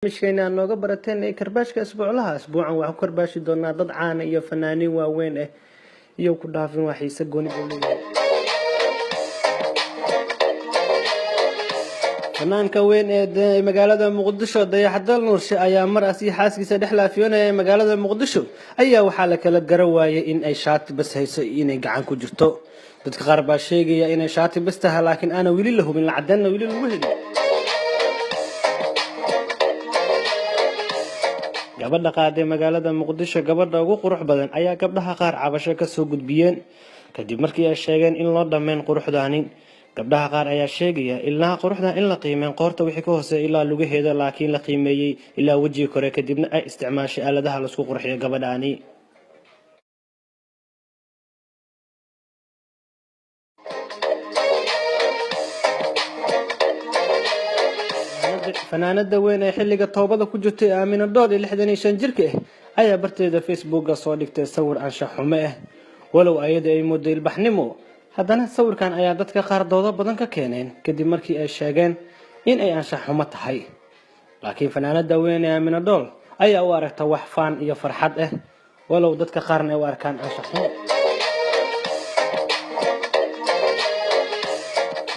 مشكلة إنه قبرتين كرباش كأسبوع لها أسبوعا وعو كرباش دونا ضد عاني يا فنانين وين يو كلها في واحد يسقون يقولون فنان كوين مقالة مقدشة ضي حد النورش أيام مرة سي حاسك سدحلا فينا مقالة مقدشة أي وحالك للجرواية إن أي شات بس هي إن يقعن كجرتو بتقرب الشيء يا إن شات بس تها لكن أنا ولي له من العدن ولي المهدي gabadha qaade magaalada Muqdisho gabadha ugu qurux badan ayaa gabdhaha qaar cabasho ka soo gudbiyeen kadib markii ay sheegeen in loo dhameyn quruxdaani gabdhaha qaar ayaa sheegaya ilaa quruxda in la qiimeyn qoorta wixii ka hooseeya ilaa lugaheeda laakiin la qiimeeyay ilaa wajiga kore kadibna ay isticmaashay aaladaha la isku qurxiyo gabadhaani fanaanada weyn ee xilliga toobada ku jirtay Aamina Dool 65 jirka ah ayaa barteeda Facebook soo dhigtay sawir anshax xumo ah walow ayada ay model baxnimo haddana sawirkan ayaa dadka qaar doodo badan ka keeneen kadib markii ay sheegeen in ay anshax xumo tahay laakiin fanaanada weyn ee Aamina Dool ayaa u aragtay wax faan iyo farxad ah walow dadka qaarna ay u arkaan anshax xumo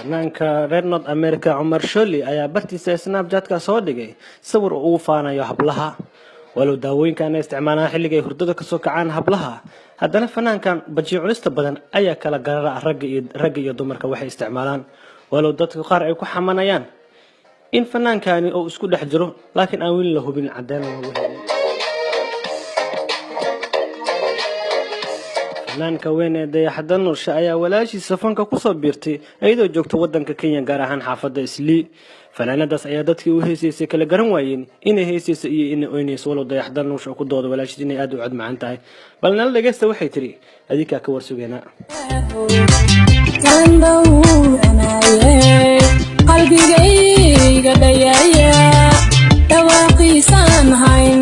fanaanka reer North America Omar Shirley ayaa bartiisa Snapchat ka soo dhigay sawir uu faanayo hablaha walow daawooyinkan ay isticmaalaan xilliga ay hurdada ka soo kacaan hablaha haddana fanaankan bajiyo culista badan ayaa kala garara rag iyo dumarka waxay isticmaalaan walow dadka qaar ay ku xamanayaan in fanaankani uu isku dhex jiro laakiin aan weli la hubin cadaan lagu helin fanaanka weyn ee dayaxda nursha ayaa walaashiisa fanka ku soo biirtay ayadoo joogto wadanka Kenya gaar ahaan xaafadda Islii fanaanadaas ayaa dadkii u heesaysay kala garan waayeen inay heesayso iyo inay oynayso walow dayaxda nursha ku doodo walaashiisa inay aad u cad macaan tahay bal nala dhageysta waxay tiri adika ka warsugeena qalbigayga dayaya dhawaqiisan hayn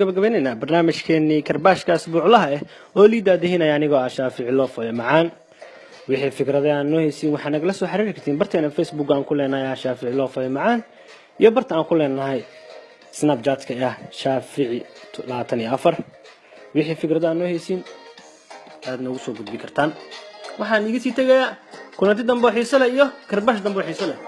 gabagabeynayna barnaamijkeeni karbaashka asbuuclaha ah oo liidaadahina anigoo Shaafici Loofoy macaan wixii fikradaha aan noo haysin waxa nagala soo xiriiri kartiin barteena Facebook aan ku leenahay Shaafici Loofoy macaan iyo barta aan ku leenahay Snapchat-ka Shaafici 24 wixii fikradaha aan noo haysin aad nagu soo gudbi kartaan waxaan iga sii tagayaa kulanti dambe xiiso leh iyo karbaash dambe xiiso leh